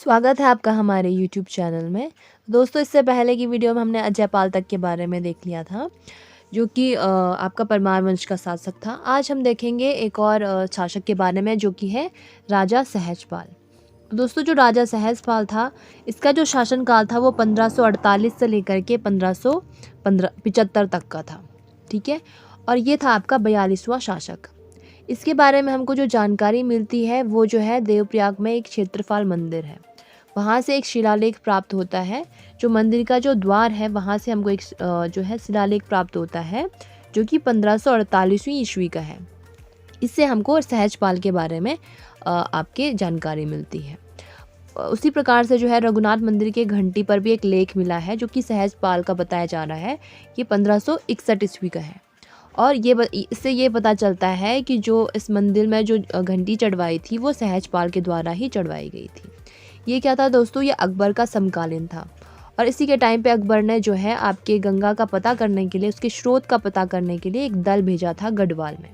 स्वागत है आपका हमारे यूट्यूब चैनल में। दोस्तों, इससे पहले की वीडियो में हमने अजय पाल तक के बारे में देख लिया था, जो कि आपका परमार वंश का शासक था। आज हम देखेंगे एक और शासक के बारे में, जो कि है राजा सहजपाल। दोस्तों, जो राजा सहजपाल था, इसका जो शासनकाल था वो 1548 से लेकर के 1575 तक का था। ठीक है, और ये था आपका 42वां शासक। इसके बारे में हमको जो जानकारी मिलती है वो जो है देवप्रयाग में एक क्षेत्रपाल मंदिर है, वहाँ से एक शिलालेख प्राप्त होता है। जो मंदिर का जो द्वार है वहाँ से हमको एक जो है शिलालेख प्राप्त होता है, जो कि 1548वीं ईस्वी का है। इससे हमको सहजपाल के बारे में आपके जानकारी मिलती है। उसी प्रकार से जो है रघुनाथ मंदिर के घंटी पर भी एक लेख मिला है, जो कि सहजपाल का बताया जा रहा है कि 1561 ईस्वी का है। और इससे ये पता चलता है कि जो इस मंदिर में जो घंटी चढ़वाई थी वो सहजपाल के द्वारा ही चढ़वाई गई थी। ये क्या था दोस्तों, ये अकबर का समकालीन था। और इसी के टाइम पे अकबर ने जो है आपके गंगा का पता करने के लिए, उसके स्रोत का पता करने के लिए एक दल भेजा था गढ़वाल में।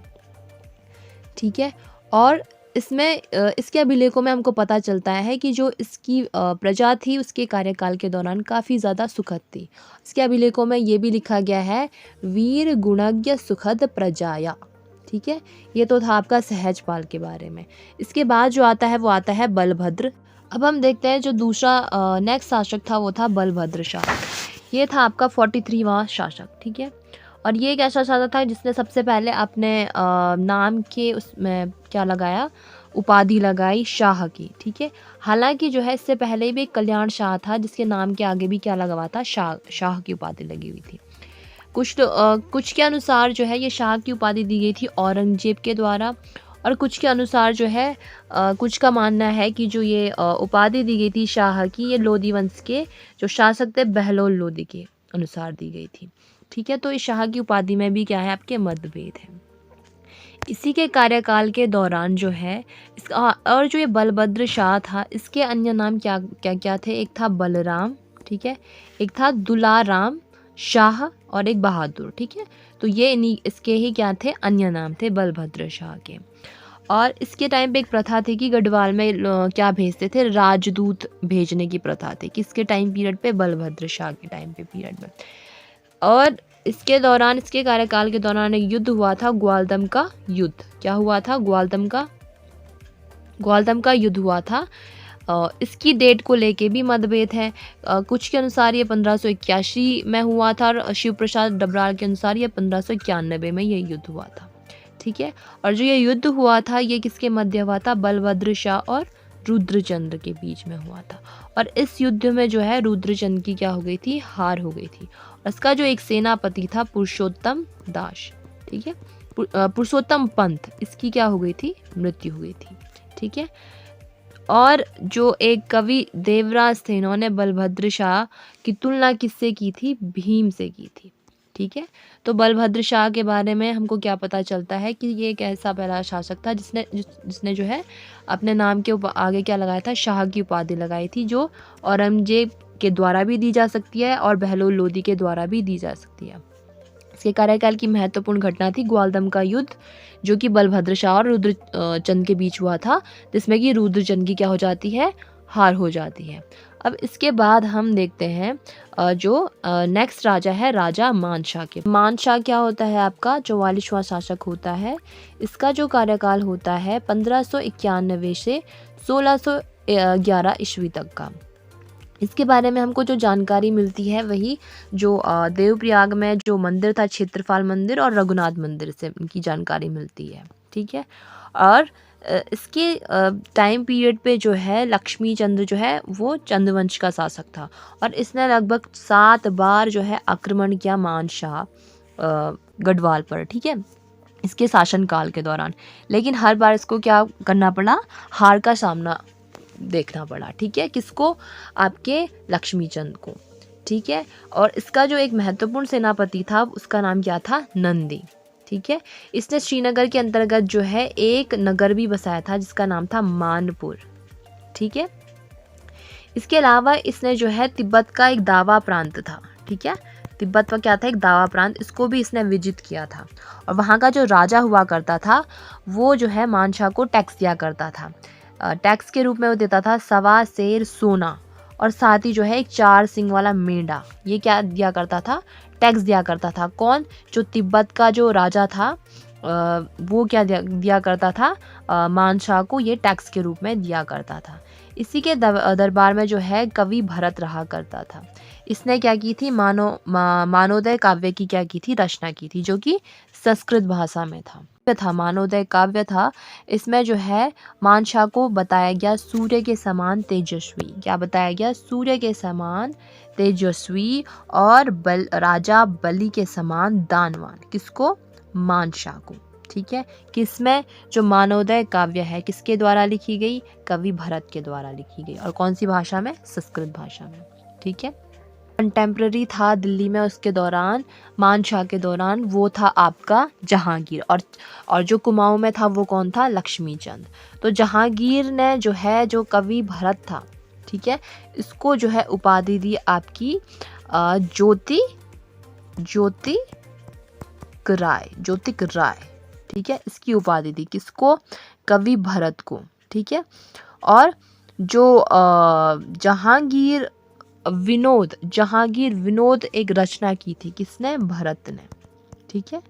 ठीक है, और इसमें इसके अभिलेखों में हमको पता चलता है कि जो इसकी प्रजा थी उसके कार्यकाल के दौरान काफ़ी ज़्यादा सुखद थी। इसके अभिलेखों में ये भी लिखा गया है, वीर गुणज्ञ सुखद प्रजाया। ठीक है, ये तो था आपका सहजपाल के बारे में। इसके बाद जो आता है वो आता है बलभद्र। अब हम देखते हैं जो दूसरा नेक्स्ट शासक था वो था बलभद्र शाह। ये था आपका 43वां शासक। ठीक है, और ये एक ऐसा शासक था जिसने सबसे पहले अपने नाम के उसमें क्या लगाया, उपाधि लगाई शाह की। ठीक है, हालांकि जो है इससे पहले भी एक कल्याण शाह था जिसके नाम के आगे भी क्या लगा हुआ था, शाह की उपाधि लगी हुई थी। कुछ के अनुसार जो है ये शाह की उपाधि दी गई थी औरंगजेब के द्वारा, और कुछ के अनुसार जो है कुछ का मानना है कि जो ये उपाधि दी गई थी शाह की, ये लोधी वंश के जो शासक थे बहलोल लोधी के अनुसार दी गई थी। ठीक है, तो इस शाह की उपाधि में भी क्या है, आपके मतभेद है। इसी के कार्यकाल के दौरान जो है इसका, और जो ये बलभद्र शाह था इसके अन्य नाम क्या क्या क्या थे, एक था बलराम, ठीक है, एक था दुलाराम शाह, और एक बहादुर। ठीक है, तो ये इसके ही क्या थे, अन्य नाम थे बलभद्र शाह के। और इसके टाइम पे एक प्रथा थी कि गढ़वाल में क्या भेजते थे, राजदूत भेजने की प्रथा थी। किसके टाइम पीरियड पे, बलभद्र शाह के टाइम पे पीरियड में। और इसके दौरान, इसके कार्यकाल के दौरान एक युद्ध हुआ था, ग्वालदम का युद्ध। क्या हुआ था, ग्वालदम का युद्ध हुआ था। इसकी डेट को लेके भी मतभेद है। कुछ के अनुसार ये 1581 में हुआ था, और शिव प्रसाद डबराल के अनुसार ये 1591 में ये युद्ध हुआ था। ठीक है, और जो ये युद्ध हुआ था ये किसके मध्य हुआ था, बलभद्र शाह और रुद्रचंद्र के बीच में हुआ था। और इस युद्ध में जो है रुद्रचंद्र की क्या हो गई थी, हार हो गई थी। और इसका जो एक सेनापति था पुरुषोत्तम दास, ठीक है, पुरुषोत्तम पंत, इसकी क्या हो गई थी, मृत्यु हो गई थी। ठीक है, और जो एक कवि देवराज थे, इन्होंने बलभद्र शाह की तुलना किससे की थी, भीम से की थी। ठीक है, तो बलभद्र शाह के बारे में हमको क्या पता चलता है कि ये एक ऐसा पहला शासक था जिसने जो है अपने नाम के आगे क्या लगाया था, शाह की उपाधि लगाई थी, जो औरंगजेब के द्वारा भी दी जा सकती है और बहलोल लोधी के द्वारा भी दी जा सकती है। इसके कार्यकाल की महत्वपूर्ण घटना थी ग्वालदम का युद्ध, जो कि बलभद्र शाह और रुद्रचंद के बीच हुआ था, जिसमें कि रुद्रचंद की क्या हो जाती है, हार हो जाती है। अब इसके बाद हम देखते हैं जो नेक्स्ट राजा है, राजा मानशाह के। मानशाह क्या होता है, आपका 44वां शासक होता है। इसका जो कार्यकाल होता है 1591 से 1611 ईस्वी तक का। इसके बारे में हमको जो जानकारी मिलती है वही जो देवप्रयाग में जो मंदिर था, क्षेत्रपाल मंदिर और रघुनाथ मंदिर से इनकी जानकारी मिलती है। ठीक है, और इसके टाइम पीरियड पे जो है लक्ष्मी चंद्र जो है वो चंद्रवंश का शासक था, और इसने लगभग 7 बार जो है आक्रमण किया मानशाह गढ़वाल पर। ठीक है, इसके शासनकाल के दौरान, लेकिन हर बार इसको क्या करना पड़ा, हार का सामना देखना पड़ा। ठीक है, किसको, आपके लक्ष्मीचंद को। ठीक है, और इसका जो एक महत्वपूर्ण सेनापति था उसका नाम क्या था, नंदी। ठीक है, इसने श्रीनगर के अंतर्गत जो है एक नगर भी बसाया था जिसका नाम था मानपुर। ठीक है, इसके अलावा इसने जो है तिब्बत का एक दावा प्रांत था, ठीक है, तिब्बत का क्या था, एक दावा प्रांत, इसको भी इसने विजित किया था। और वहाँ का जो राजा हुआ करता था वो जो है मानशाह को टैक्स दिया करता था। टैक्स के रूप में वो देता था 1.25 सेर सोना, और साथ ही जो है एक 4 सिंग वाला मेंढा। ये क्या दिया करता था? टैक्स दिया करता था। कौन? जो तिब्बत का जो राजा था, वो क्या दिया करता था? मानशाह को ये टैक्स के रूप में दिया करता था। इसी के दरबार में जो है कवि भरत रहा करता था। इसने क्या की थी? मानवोदय काव्य की क्या की थी? रचना की थी, जो कि संस्कृत भाषा में था। मानवोदय काव्य था। इसमें जो है मानशाह को बताया गया सूर्य के समान तेजस्वी। क्या बताया गया? सूर्य के समान तेजस्वी और राजा बलि के समान दानवान। किसको? मानशाह को। ठीक है। किसमें? जो मानवोदय काव्य है किसके द्वारा लिखी गई? कवि भरत के द्वारा लिखी गई। और कौन सी भाषा में? संस्कृत भाषा में। ठीक है। कंटेम्प्रेरी था दिल्ली में उसके दौरान, मानशाह के दौरान, वो था आपका जहांगीर। और जो कुमाऊं में था वो कौन था? लक्ष्मीचंद। तो जहांगीर ने जो है, जो कवि भरत था, ठीक है, इसको जो है उपाधि दी आपकी ज्योतिक राय। ठीक है, इसकी उपाधि दी किसको? कवि भरत को। ठीक है। और जो जहांगीर विनोद एक रचना की थी। किसने? भरत ने। ठीक है।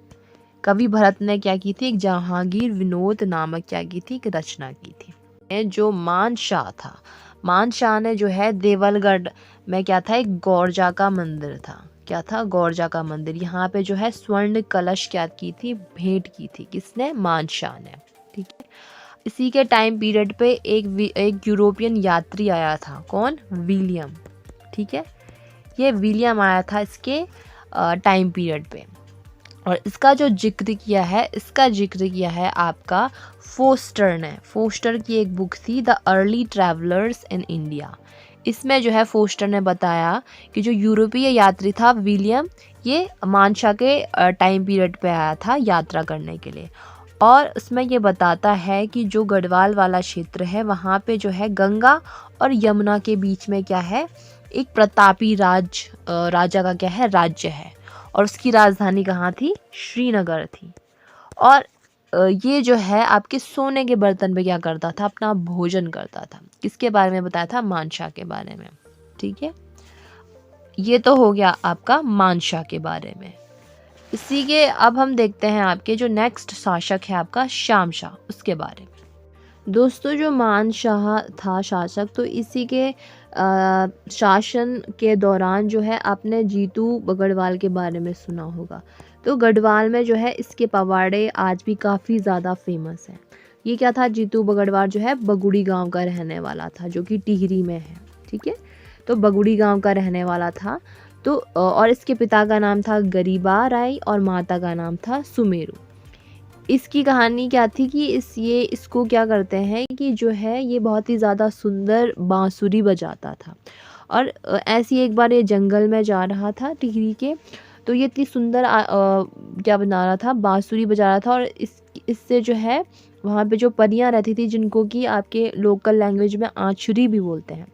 कवि भरत ने क्या की थी? एक जहांगीर विनोद नामक क्या की थी? एक रचना की थी। जो मानशाह था, मानशाह ने जो है देवलगढ़ में क्या था? एक गौरजा का मंदिर था। क्या था? गौरजा का मंदिर। यहाँ पे जो है स्वर्ण कलश क्या की थी? भेंट की थी। किसने? मानशाह ने। ठीक है। इसी के टाइम पीरियड पे एक यूरोपियन यात्री आया था। कौन? विलियम। ठीक है। ये विलियम आया था इसके टाइम पीरियड पे, और इसका जिक्र किया है आपका फोस्टर ने। फोस्टर की एक बुक थी the early travellers in India. इसमें जो है फोस्टर ने बताया कि जो यूरोपीय यात्री था विलियम, ये मानशाह के टाइम पीरियड पे आया था यात्रा करने के लिए। और उसमें ये बताता है कि जो गढ़वाल वाला क्षेत्र है वहाँ पे जो है गंगा और यमुना के बीच में क्या है? एक प्रतापी राजा का क्या है? राज्य है। और उसकी राजधानी कहाँ थी? श्रीनगर थी। और ये जो है आपके सोने के बर्तन पे क्या करता था? अपना भोजन करता था। किसके बारे में बताया था? मानशाह के बारे में। ठीक है। ये तो हो गया आपका मानशाह के बारे में। इसी के अब हम देखते हैं आपके जो नेक्स्ट शासक है आपका श्यामशाह, उसके बारे में। दोस्तों, जो मानशाह था शासक, तो इसी के शासन के दौरान जो है आपने जीतू गढ़वाल के बारे में सुना होगा। तो गढ़वाल में जो है इसके पवाड़े आज भी काफ़ी ज़्यादा फेमस हैं। ये क्या था? जीतू गढ़वाल जो है बगुड़ी गांव का रहने वाला था, जो कि टिहरी में है। ठीक है। तो बगुड़ी गांव का रहने वाला था। तो और इसके पिता का नाम था गरीबा राय और माता का नाम था सुमेरु। इसकी कहानी क्या थी कि इसको क्या करते हैं कि जो है ये बहुत ही ज़्यादा सुंदर बांसुरी बजाता था। और ऐसी एक बार ये जंगल में जा रहा था टिहरी के, तो ये इतनी सुंदर क्या बना रहा था? बांसुरी बजा रहा था। और इससे जो है वहाँ पे जो परियां रहती थी, जिनको कि आपके लोकल लैंग्वेज में आँचुरी भी बोलते हैं,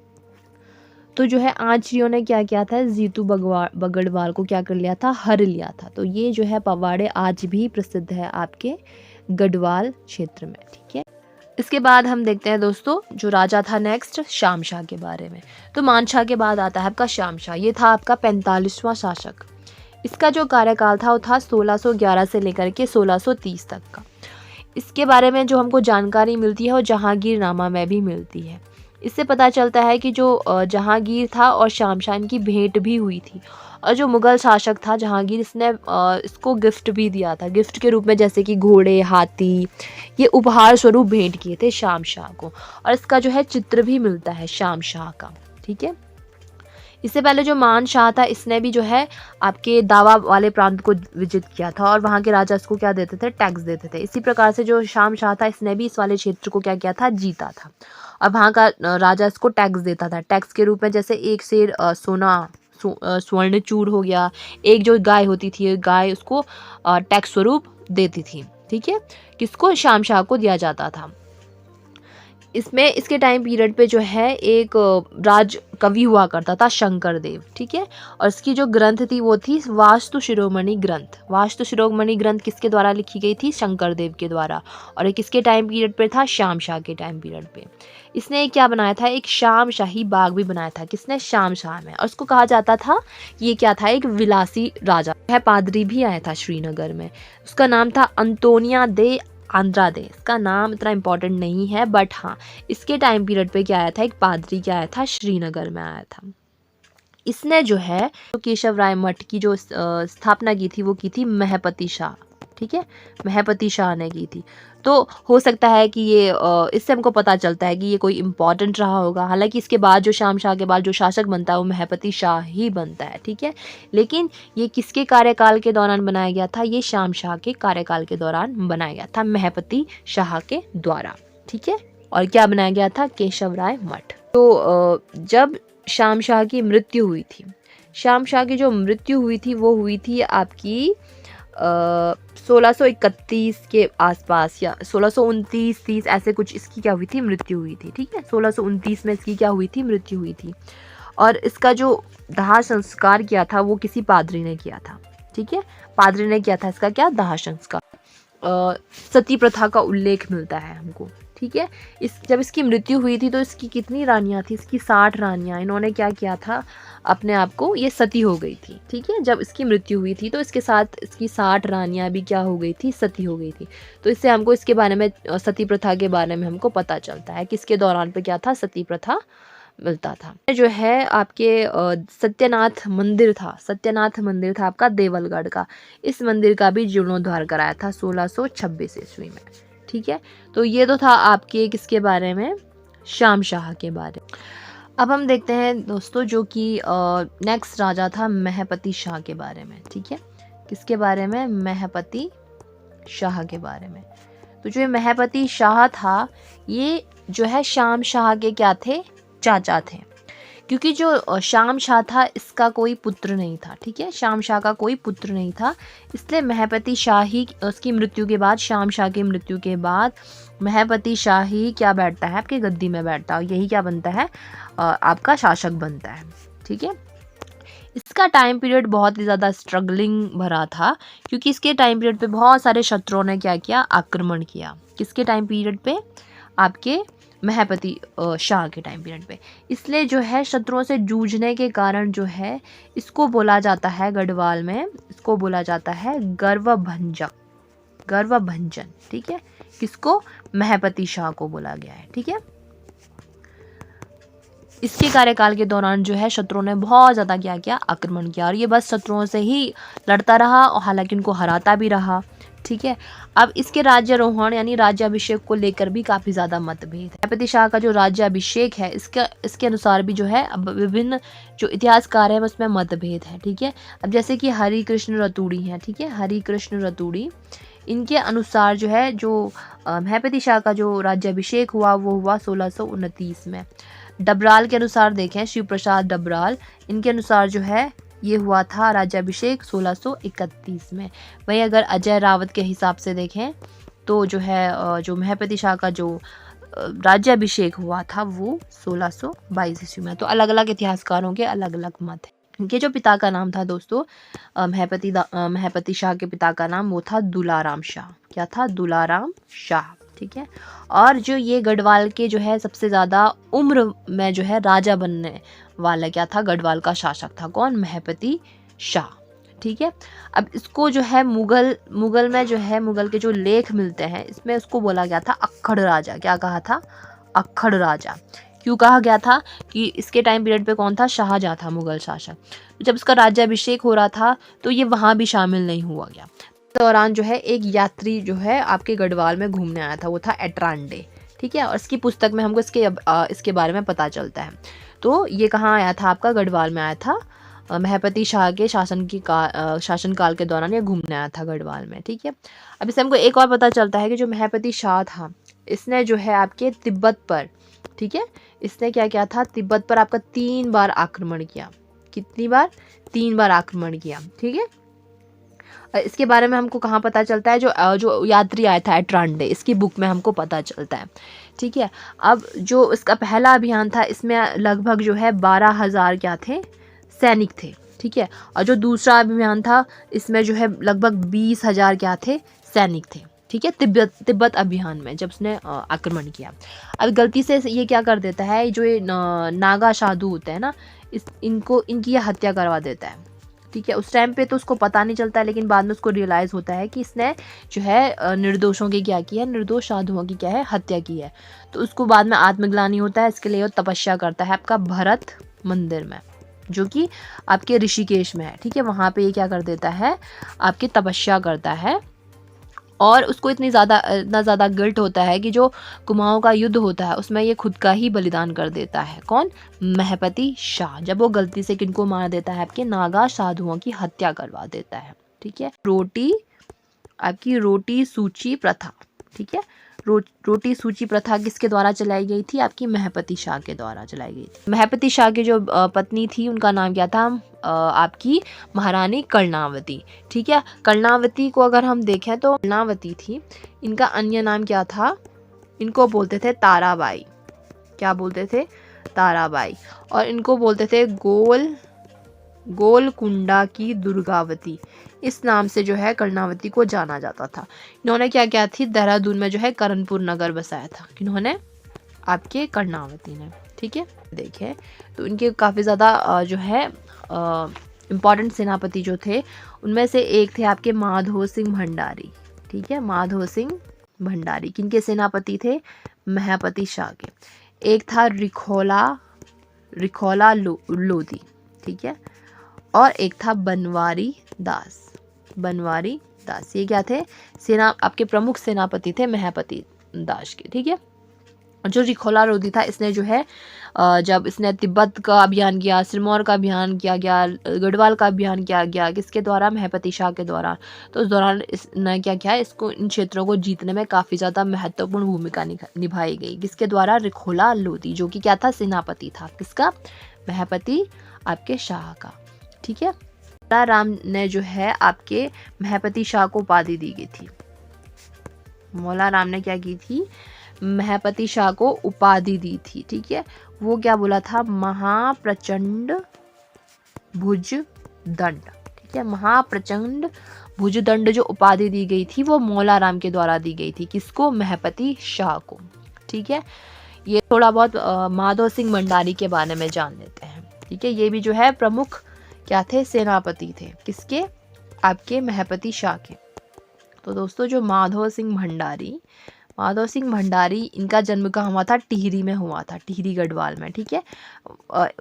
तो जो है आँचरियों ने क्या किया था? जीतू बगड़वाल को क्या कर लिया था? हर लिया था। तो ये जो है पवाड़े आज भी प्रसिद्ध है आपके गढ़वाल क्षेत्र में। ठीक है। इसके बाद हम देखते हैं दोस्तों जो राजा था नेक्स्ट, श्यामशाह के बारे में। तो मानशाह के बाद आता है आपका श्यामशाह। ये था आपका 45वां शासक। इसका जो कार्यकाल था वो था 1611 से लेकर के 1630 तक का। इसके बारे में जो हमको जानकारी मिलती है वो जहांगीरनामा में भी मिलती है। इससे पता चलता है कि जो जहांगीर था और शामशाह की भेंट भी हुई थी। और जो मुग़ल शासक था जहांगीर, इसने इसको गिफ्ट भी दिया था। गिफ्ट के रूप में जैसे कि घोड़े, हाथी, ये उपहार स्वरूप भेंट किए थे शामशाह को। और इसका जो है चित्र भी मिलता है शामशाह का। ठीक है। इससे पहले जो मानशाह था, इसने भी जो है आपके दावा वाले प्रांत को विजिट किया था, और वहाँ के राजा इसको क्या देते थे? टैक्स देते थे। इसी प्रकार से जो शामशाह था, इसने भी इस वाले क्षेत्र को क्या किया था? जीता था। और वहाँ का राजा इसको टैक्स देता था। टैक्स के रूप में जैसे एक सेर सोना, स्वर्णचूर हो गया। एक जो गाय होती थी, गाय उसको टैक्स स्वरूप देती थी। ठीक है। किसको? शामशाह को दिया जाता था। इसमें इसके टाइम पीरियड पे जो है एक राज कवि हुआ करता था शंकर देव, ठीक है। और इसकी जो ग्रंथ थी वो थी वास्तु शिरोमणि ग्रंथ। वास्तु शिरोमणि ग्रंथ किसके द्वारा लिखी गई थी? शंकर देव के द्वारा। और ये किसके टाइम पीरियड पे था? श्याम शाह के टाइम पीरियड पे। इसने क्या बनाया था? एक शाम शाही बाग भी बनाया था। किसने? श्याम शाह में। और उसको कहा जाता था ये क्या था? एक विलासी राजा है। पादरी भी आया था श्रीनगर में, उसका नाम था अंतोनिया दे आंद्रादे। इसका नाम इतना इम्पोर्टेंट नहीं है, बट हाँ इसके टाइम पीरियड पे क्या आया था? एक पादरी क्या आया था? श्रीनगर में आया था। इसने जो है तो केशव राय मठ की जो स्थापना की थी वो की थी महपति शाह, ठीक है। महपति शाह ने की थी। तो हो सकता है कि ये इससे हमको पता चलता है कि ये कोई इम्पोर्टेंट रहा होगा। हालांकि इसके बाद जो श्याम शाह के बाद जो शासक बनता है वो महपति शाह ही बनता है, ठीक है। लेकिन ये किसके कार्यकाल के दौरान बनाया गया था? ये श्याम शाह के कार्यकाल के दौरान बनाया गया था, महपति शाह के द्वारा, ठीक है। और क्या बनाया गया था? केशव राय मठ। तो जब श्याम शाह की मृत्यु हुई थी, श्याम शाह की जो मृत्यु हुई थी वो हुई थी आपकी 1631 के आसपास या 1629-30 ऐसे कुछ इसकी क्या हुई थी? मृत्यु हुई थी, ठीक है। 1629 में इसकी क्या हुई थी? मृत्यु हुई थी। और इसका जो दाह संस्कार किया था वो किसी पादरी ने किया था, ठीक है। पादरी ने किया था इसका क्या? दाह संस्कार। सती प्रथा का उल्लेख मिलता है हमको, ठीक है। जब इसकी मृत्यु हुई थी तो इसकी कितनी रानियां थी? इसकी 60 रानियां। इन्होंने क्या किया था? अपने आप को, ये सती हो गई थी, ठीक है। जब इसकी मृत्यु हुई थी तो इसके साथ इसकी 60 रानियां भी क्या हो गई थी? सती हो गई थी। तो इससे हमको इसके बारे में, सती प्रथा के बारे में हमको पता चलता है। किसके दौरान पे क्या था? सती प्रथा मिलता था। जो है आपके सत्यनाथ मंदिर था, सत्यनाथ मंदिर था आपका देवलगढ़ का। इस मंदिर का भी जीर्णोद्धार कराया था 1626 ईस्वी में, ठीक है। तो ये तो था आपके किसके बारे में? श्याम शाह के बारे में। अब हम देखते हैं दोस्तों जो कि नेक्स्ट राजा था महपति शाह के बारे में, ठीक है। किसके बारे में? महपति शाह के बारे में। तो जो ये महपति शाह था ये जो है श्याम शाह के क्या थे? चाचा थे। क्योंकि जो श्याम शाह था इसका कोई पुत्र नहीं था, ठीक है। श्याम शाह का कोई पुत्र नहीं था, इसलिए महपति शाह ही उसकी मृत्यु के बाद, श्याम शाह की मृत्यु के बाद महपति शाह ही क्या बैठता है? आपकी गद्दी में बैठता है। यही क्या बनता है? आपका शासक बनता है, ठीक है। इसका टाइम पीरियड बहुत ही ज़्यादा स्ट्रगलिंग भरा था, क्योंकि इसके टाइम पीरियड पे बहुत सारे शत्रुओं ने क्या किया? आक्रमण किया। किसके टाइम पीरियड पे? आपके महपति शाह के टाइम पीरियड पे। इसलिए जो है शत्रुओं से जूझने के कारण जो है इसको बोला जाता है गढ़वाल में, इसको बोला जाता है गर्वभंजक, गर्वभंजन, ठीक है। किसको? महपति शाह को बोला गया है, ठीक है। इसके कार्यकाल के दौरान जो है शत्रुओं ने बहुत ज़्यादा क्या किया? आक्रमण किया। और ये बस शत्रुओं से ही लड़ता रहा और हालांकि उनको हराता भी रहा, ठीक है। अब इसके राज्यारोहण यानी राज्याभिषेक को लेकर भी काफ़ी ज़्यादा मतभेद है। महपति शाह का जो राज्याभिषेक है इसके अनुसार भी जो है अब विभिन्न जो इतिहासकार हैं उसमें मतभेद है, ठीक है। अब जैसे कि हरिकृष्ण रतूड़ी हैं, ठीक है। हरिकृष्ण रतूड़ी, इनके अनुसार जो है जो महपति शाह का जो राज्याभिषेक हुआ वो हुआ 1629 में। डबराल के अनुसार देखें, शिव प्रसाद डबराल, इनके अनुसार जो है ये हुआ था राज्याभिषेक 1631 में। वहीं अगर अजय रावत के हिसाब से देखें तो जो है जो महपति शाह का जो राज्याभिषेक हुआ था वो 1622 ईस्वी में। तो अलग अलग इतिहासकारों के अलग अलग मत हैं। इनके जो पिता का नाम था दोस्तों, महपति शाह के पिता का नाम वो था दुलाराम शाह। क्या था? दुलाराम शाह, ठीक है। और जो ये गढ़वाल के जो है सबसे ज़्यादा उम्र में जो है राजा बनने वाला क्या था? गढ़वाल का शासक था। कौन? महपति शाह, ठीक है। अब इसको जो है मुगल में जो है मुगल के जो लेख मिलते हैं इसमें उसको बोला गया था अक्खड़ राजा। क्या कहा था? अक्खड़ राजा। क्यों कहा गया था? कि इसके टाइम पीरियड पे कौन था? शाहजहाँ था मुगल शासक। जब इसका राज्याभिषेक हो रहा था तो ये वहाँ भी शामिल नहीं हुआ गया। दौरान जो है एक यात्री जो है आपके गढ़वाल में घूमने आया था, वो था एट्रांडे, ठीक है। और इसकी पुस्तक में हमको इसके बारे में पता चलता है। तो ये कहाँ आया था? आपका गढ़वाल में आया था। महपति शाह के शासनकाल के दौरान ये घूमने आया था गढ़वाल में, ठीक है। अब इससे हमको एक और पता चलता है कि जो महपति शाह था इसने जो है आपके तिब्बत पर, ठीक है, इसने क्या किया था? तिब्बत पर आपका 3 बार आक्रमण किया। कितनी बार? 3 बार आक्रमण किया, ठीक है। इसके बारे में हमको कहाँ पता चलता है? जो यात्री आया था एट्रांडे, इसकी बुक में हमको पता चलता है। ठीक है। अब जो इसका पहला अभियान था इसमें लगभग जो है 12,000 क्या थे, सैनिक थे, ठीक है। और जो दूसरा अभियान था इसमें जो है लगभग 20,000 क्या थे, सैनिक थे, ठीक है। तिब्बत अभियान में जब उसने आक्रमण किया। अब गलती से ये क्या कर देता है, जो ये नागा साधु होता है ना, इनकी ये हत्या करवा देता है, ठीक है। उस टाइम पे तो उसको पता नहीं चलता, लेकिन बाद में उसको रियलाइज़ होता है कि इसने जो है निर्दोषों की क्या किया है, निर्दोष साधुओं की क्या है, हत्या की है। तो उसको बाद में आत्मग्लानि होता है, इसके लिए वो तपस्या करता है आपका भरत मंदिर में, जो कि आपके ऋषिकेश में है, ठीक है। वहाँ पे ये क्या कर देता है, आपकी तपस्या करता है। और उसको इतना ज़्यादा गिल्ट होता है कि जो कुमाऊं का युद्ध होता है उसमें ये खुद का ही बलिदान कर देता है। कौन? महपति शाह। जब वो गलती से किनको मार देता है, आपके नागा साधुओं की हत्या करवा देता है, ठीक है। आपकी रोटी सूची प्रथा, ठीक है। रोटी सूची प्रथा किसके द्वारा चलाई गई थी? आपकी महपति शाह के द्वारा चलाई गई थी। महपति शाह की जो पत्नी थी उनका नाम क्या था? आपकी महारानी कर्णावती, ठीक है। कर्णावती को अगर हम देखें तो कर्णावती थी, इनका अन्य नाम क्या था? इनको बोलते थे ताराबाई। क्या बोलते थे? ताराबाई। और इनको बोलते थे गोलकुंडा की दुर्गावती। इस नाम से जो है कर्णावती को जाना जाता था। इन्होंने क्या किया थी? देहरादून में जो है करणपुर नगर बसाया था। किन्होंने? आपके कर्णावती ने, ठीक है। देखिए तो इनके काफ़ी ज़्यादा जो है इम्पॉर्टेंट सेनापति जो थे उनमें से एक थे आपके माधो सिंह भंडारी, ठीक है। माधो सिंह भंडारी किनके सेनापति थे? महपति शाह के। एक था रिखोला लोधी, ठीक है। और एक था बनवारी दास। ये क्या थे? आपके प्रमुख सेनापति थे महपति दास के, ठीक है। जो रिखोला लोधी था इसने जो है जब इसने तिब्बत का अभियान किया, सिरमौर का अभियान किया गया, गढ़वाल का अभियान किया गया, किसके द्वारा? महपति शाह के द्वारा। तो उस दौरान इसने क्या किया? इसको इन क्षेत्रों को जीतने में काफ़ी ज़्यादा महत्वपूर्ण भूमिका निभाई गई। किसके द्वारा? रिखोला लोधी, जो कि क्या था? सेनापति था। किसका? महपति आपके शाह का, ठीक है। राम ने जो है आपके महपति शाह को उपाधि दी गई थी। मौला राम ने क्या की थी? महपति शाह को उपाधि दी थी, ठीक है। वो क्या बोला था? महाप्रचंड भुजदंड, ठीक है। महाप्रचंड भुजदंड जो उपाधि दी गई थी वो मौला राम के द्वारा दी गई थी। किसको? महपति शाह को, ठीक है। ये थोड़ा बहुत माधो सिंह भंडारी के बारे में जान लेते हैं, ठीक है। ये भी जो है प्रमुख क्या थे? सेनापति थे। किसके? आपके महपति शाह के। तो दोस्तों जो माधो सिंह भंडारी इनका जन्म कहाँ हुआ था? टिहरी में हुआ था, टिहरी गढ़वाल में, ठीक है।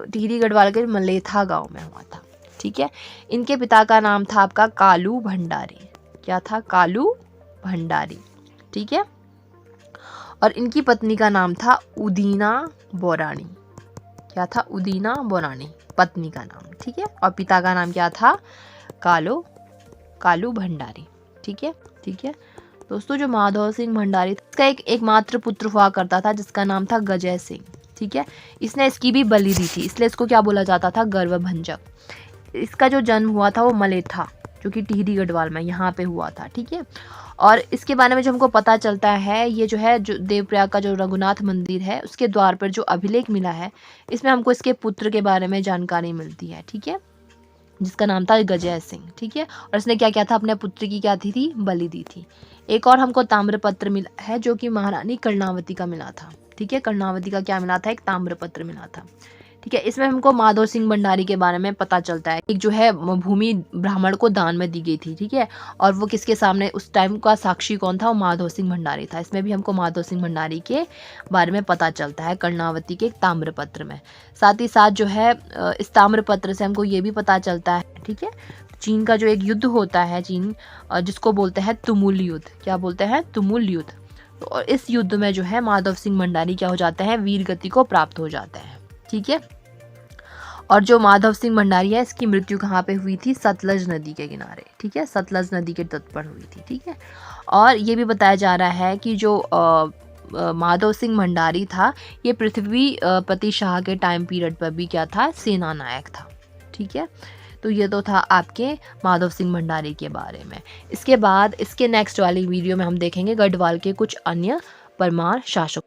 टिहरी गढ़वाल के मलेथा गांव में हुआ था, ठीक है। इनके पिता का नाम था आपका कालू भंडारी। क्या था? कालू भंडारी, ठीक है। और इनकी पत्नी का नाम था उदीना बोरानी। क्या था? उदीना बोरानी पत्नी का नाम, ठीक है। और पिता का नाम क्या था? कालू भंडारी, ठीक है, ठीक है। दोस्तों जो माधो सिंह भंडारी इसका एकमात्र पुत्र हुआ करता था जिसका नाम था गजय सिंह, ठीक है। इसने इसकी भी बलि दी थी, इसलिए इसको क्या बोला जाता था? गर्वभंजक। इसका जो जन्म हुआ था वो मलेथा, जो कि टिहरी गढ़वाल में यहाँ पे हुआ था, ठीक है। और इसके बारे में जो हमको पता चलता है, ये जो है जो देवप्रयाग का जो रघुनाथ मंदिर है उसके द्वार पर जो अभिलेख मिला है इसमें हमको इसके पुत्र के बारे में जानकारी मिलती है, ठीक है, जिसका नाम था गजय सिंह, ठीक है। और इसने क्या किया था? अपने पुत्र की क्या थी? बलि दी थी। एक और हमको ताम्रपत्र मिला है जो कि महारानी कर्णावती का मिला था, ठीक है। कर्णावती का क्या मिला था? एक ताम्रपत्र मिला था, ठीक है। इसमें हमको माधो सिंह भंडारी के बारे में पता चलता है। एक जो है भूमि ब्राह्मण को दान में दी गई थी, ठीक है। और वो किसके सामने? उस टाइम का साक्षी कौन था? वो माधो सिंह भंडारी था। इसमें भी हमको माधो सिंह भंडारी के बारे में पता चलता है कर्णावती के एक ताम्रपत्र में। साथ ही साथ जो है इस ताम्रपत्र से हमको ये भी पता चलता है, ठीक है, चीन का जो एक युद्ध होता है, चीन जिसको बोलते हैं तुमुल युद्ध। क्या बोलते हैं? तुमुल युद्ध। तो और इस युद्ध में जो है माधव सिंह भंडारी क्या हो जाते हैं? वीर गति को प्राप्त हो जाते हैं, ठीक है। और जो माधव सिंह भंडारी है इसकी मृत्यु कहाँ पे हुई थी? सतलज नदी के किनारे, ठीक है, सतलज नदी के तट पर हुई थी, ठीक है। और ये भी बताया जा रहा है कि जो माधव सिंह भंडारी था ये पृथ्वीपति शाह के टाइम पीरियड पर भी क्या था? सेना नायक था, ठीक है। तो ये तो था आपके माधव सिंह भंडारी के बारे में। इसके बाद इसके नेक्स्ट वाली वीडियो में हम देखेंगे गढ़वाल के कुछ अन्य परमार शासक।